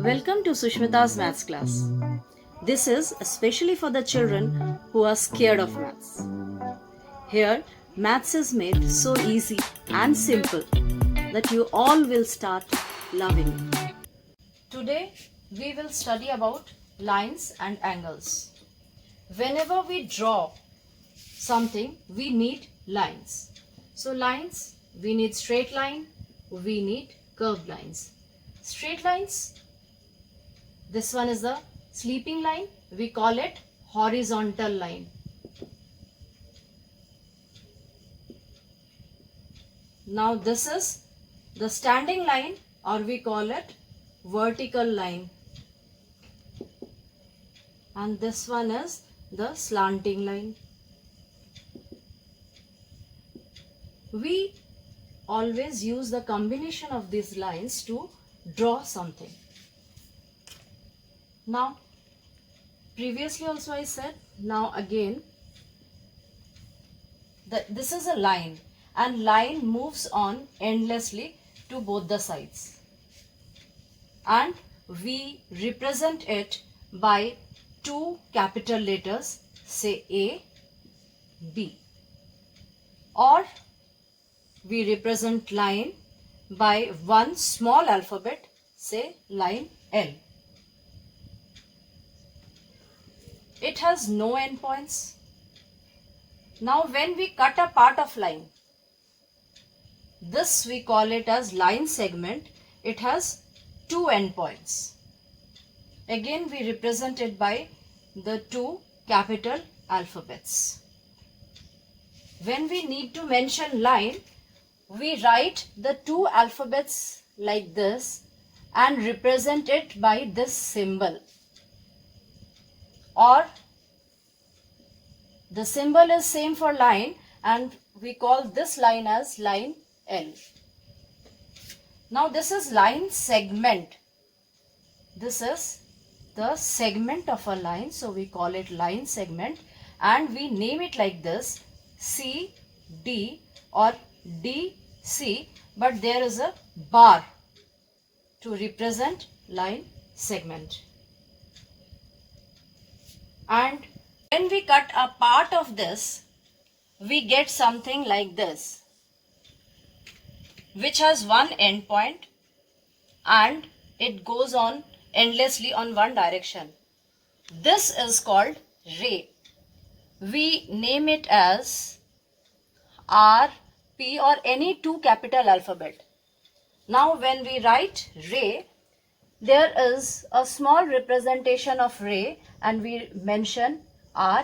Welcome to Sushmita's Maths class. This is especially for the children who are scared of maths. Here, maths is made so easy and simple that you all will start loving it. Today, we will study about lines and angles. Whenever we draw something, we need lines. So lines, we need straight line, we need curved lines. Straight lines, this one is the sleeping line, we call it horizontal line. Now this is the standing line, or we call it vertical line. And this one is the slanting line. We always use the combination of these lines to draw something. Now, previously also I said, now again, this is a line, and line moves on endlessly to both the sides. And we represent it by two capital letters, say A, B. Or we represent line by one small alphabet, say line L. It has no endpoints. Now when we cut a part of line, this we call it as line segment. It has two endpoints. Again we represent it by the two capital alphabets. When we need to mention line, we write the two alphabets like this and represent it by this symbol. Or the symbol is same for line, and we call this line as line L. Now this is line segment. This is the segment of a line, so we call it line segment, and we name it like this, CD or DC, but there is a bar to represent line segment. And when we cut a part of this, we get something like this, which has one end point and it goes on endlessly on one direction. This is called ray. We name it as R, P, or any two capital alphabet. Now when we write ray, there is a small representation of ray and we mention R,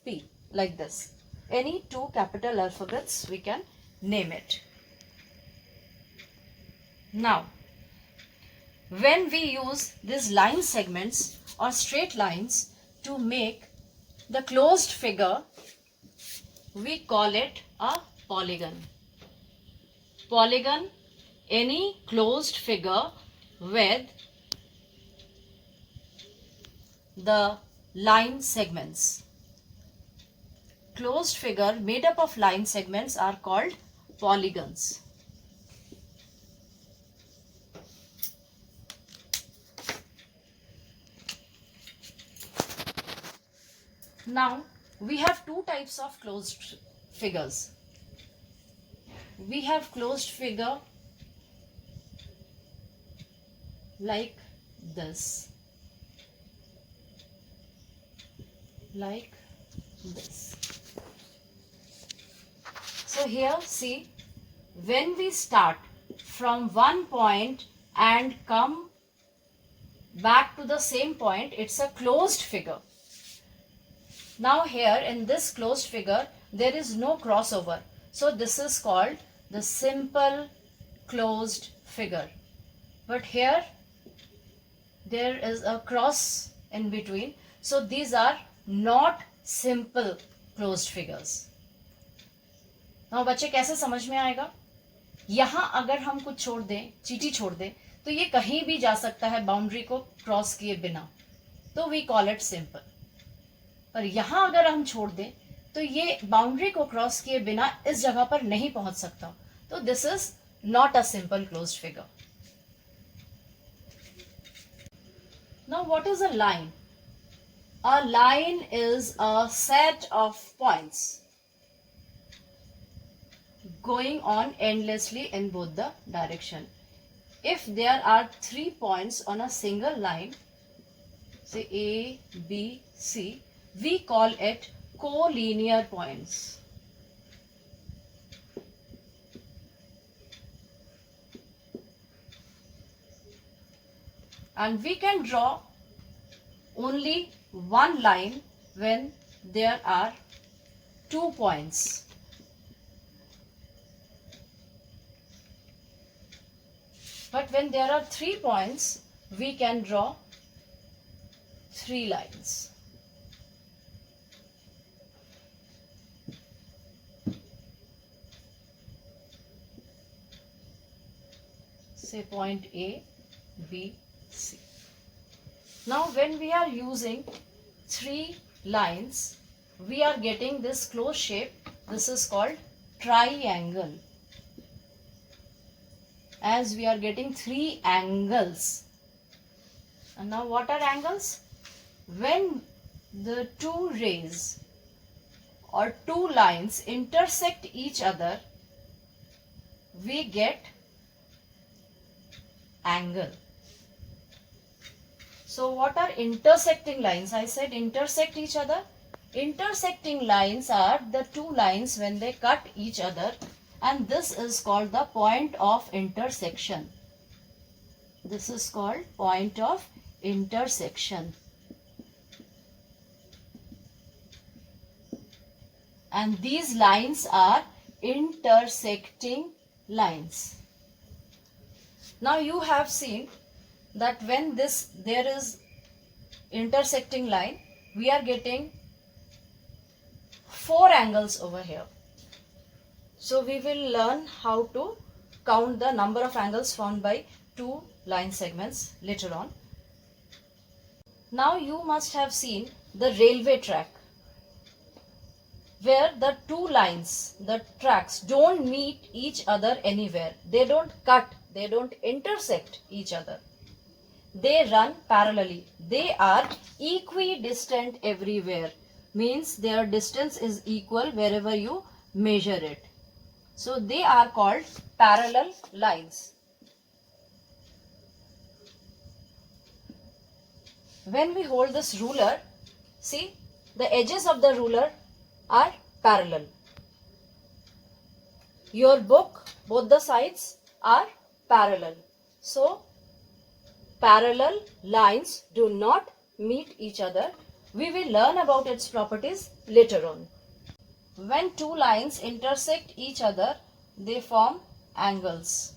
P like this. Any two capital alphabets we can name it. Now, when we use these line segments or straight lines to make the closed figure, we call it a polygon. Polygon, any closed figure with the line segments. Closed figure made up of line segments are called polygons. Now we have two types of closed figures. We have closed figure like this, like this. So here see, when we start from one point and come back to the same point, it's a closed figure. Now here in this closed figure, there is no crossover. So this is called the simple closed figure. But here there is a cross in between. So these are not simple closed figures. Now बच्चे कैसे समझ में आएगा? यहाँ अगर हम कुछ छोड़ दें, चीटी छोड़ दें, तो ये कहीं भी जा सकता है बाउंड्री को क्रॉस किए बिना. तो we call it simple. पर यहाँ अगर हम छोड़ दें तो ये बाउंड्री को क्रॉस किए बिना इस जगह पर नहीं पहुंच सकता. तो this is not a simple closed figure. Now what is a line? A line is a set of points going on endlessly in both the direction. If there are 3 points on a single line, say A, B, C, we call it collinear points. And we can draw only one line when there are 2 points. But when there are 3 points, we can draw 3 lines. Say point A, B, C. Now when we are using 3 lines, we are getting this closed shape. This is called triangle. As we are getting 3 angles. And now what are angles? When the 2 rays or 2 lines intersect each other, we get angle. So what are intersecting lines? I said intersect each other. Intersecting lines are the 2 lines when they cut each other, and this is called the point of intersection. This is called point of intersection. And these lines are intersecting lines. Now you have seen that when there is intersecting line, we are getting 4 angles over here. So we will learn how to count the number of angles formed by 2 line segments later on. Now you must have seen the railway track, where the 2 lines, the tracks, don't meet each other anywhere. They don't cut, they don't intersect each other. They run parallelly. They are equidistant everywhere. Means their distance is equal wherever you measure it. So they are called parallel lines. When we hold this ruler, see, the edges of the ruler are parallel. Your book, both the sides are parallel. So parallel lines do not meet each other. We will learn about its properties later on. When 2 lines intersect each other, they form angles.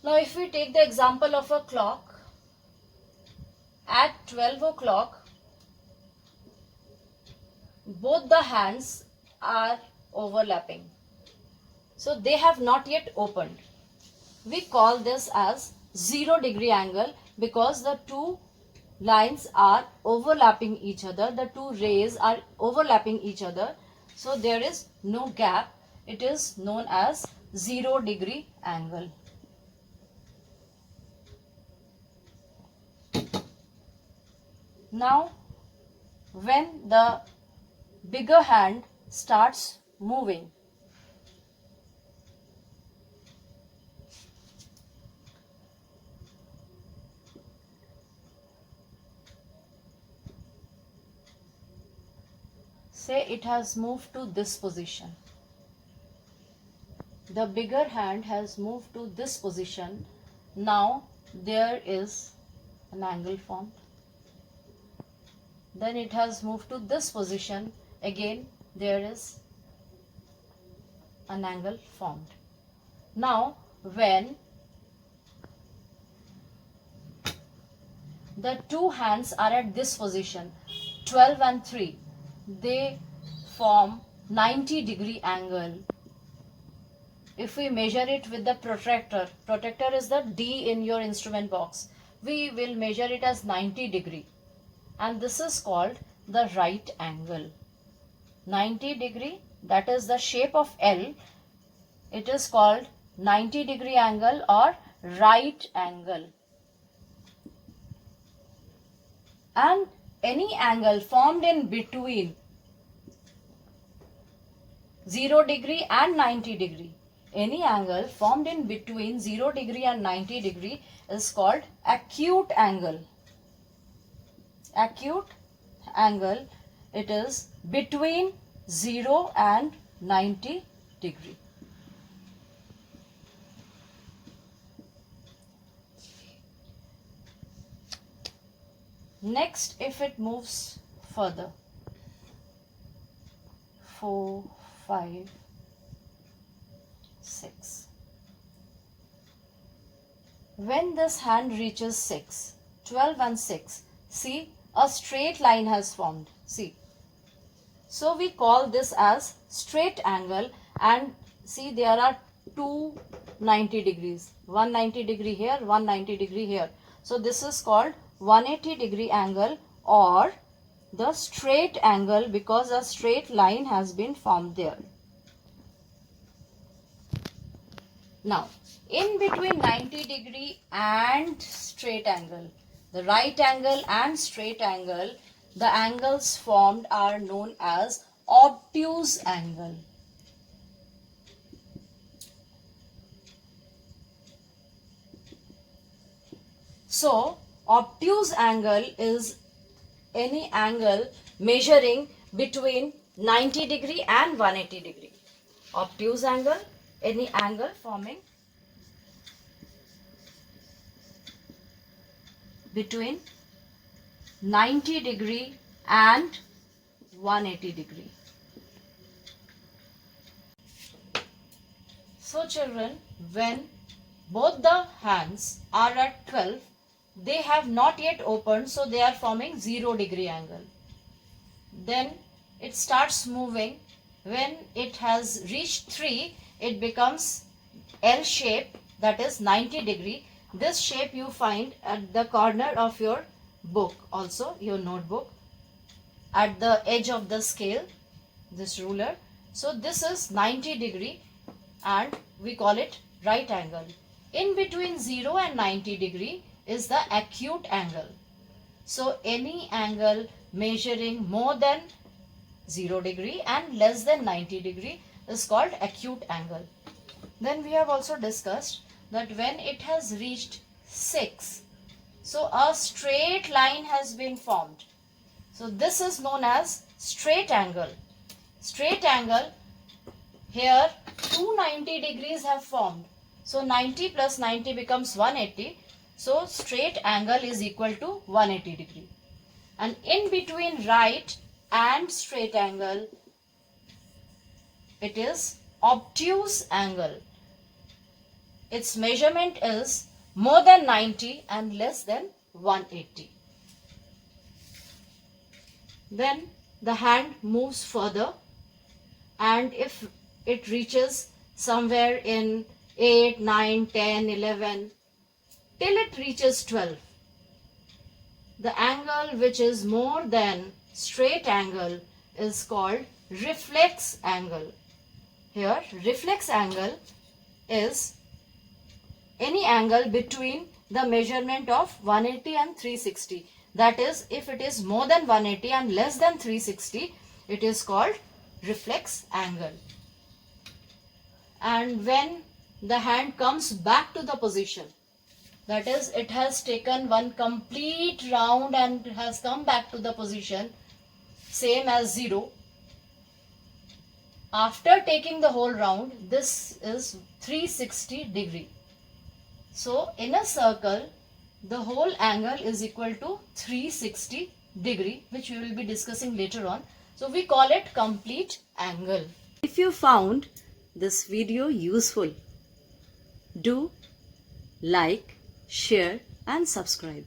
Now if we take the example of a clock, at 12 o'clock, both the hands are overlapping. So they have not yet opened. We call this as 0 degree angle because the 2 lines are overlapping each other. The 2 rays are overlapping each other. So there is no gap. It is known as 0 degree angle. Now when the bigger hand starts moving, say it has moved to this position. The bigger hand has moved to this position. Now there is an angle formed. Then it has moved to this position. Again there is an angle formed. Now when the 2 hands are at this position, 12 and 3, they form 90 degree angle. If we measure it with the protractor is the D in your instrument box, we will measure it as 90 degree. And this is called the right angle. 90 degree, that is the shape of L. It is called 90 degree angle or right angle. and any angle formed in between 0 degree and 90 degree. Any angle formed in between 0 degree and 90 degree is called acute angle. Acute angle, it is between 0 and 90 degree. Next, if it moves further, 4, 5, 6. When this hand reaches 6, 12 and 6, see, a straight line has formed. See. So we call this as straight angle, and see, there are two 90 degrees. 190 degree here, 190 degree here. So this is called 180 degree angle or the straight angle, because a straight line has been formed there. Now, in between 90 degree and straight angle, the right angle and straight angle, the angles formed are known as obtuse angle. So, obtuse angle is any angle measuring between 90 degree and 180 degree. Obtuse angle, any angle forming between 90 degree and 180 degree. So children, when both the hands are at 12, they have not yet opened, so they are forming 0 degree angle. Then it starts moving. When it has reached 3, it becomes L shape, that is 90 degree. This shape you find at the corner of your book, also your notebook, at the edge of the scale, this ruler. So this is 90 degree and we call it right angle. In between 0 and 90 degree is the acute angle. So any angle measuring more than 0 degree and less than 90 degree is called acute angle. Then we have also discussed that when it has reached 6, so a straight line has been formed. So this is known as straight angle. Straight angle, here 290 degrees have formed. So 90 plus 90 becomes 180. So straight angle is equal to 180 degree. And in between right and straight angle, it is obtuse angle. Its measurement is more than 90 and less than 180. Then the hand moves further, and if it reaches somewhere in 8, 9, 10, 11, till it reaches 12, the angle which is more than straight angle is called reflex angle. Here reflex angle is any angle between the measurement of 180 and 360. That is, if it is more than 180 and less than 360, it is called reflex angle. And when the hand comes back to the position, that is, it has taken one complete round and has come back to the position same as 0. After taking the whole round, this is 360 degree. So in a circle, the whole angle is equal to 360 degree, which we will be discussing later on. So we call it complete angle. If you found this video useful, do like, share and subscribe.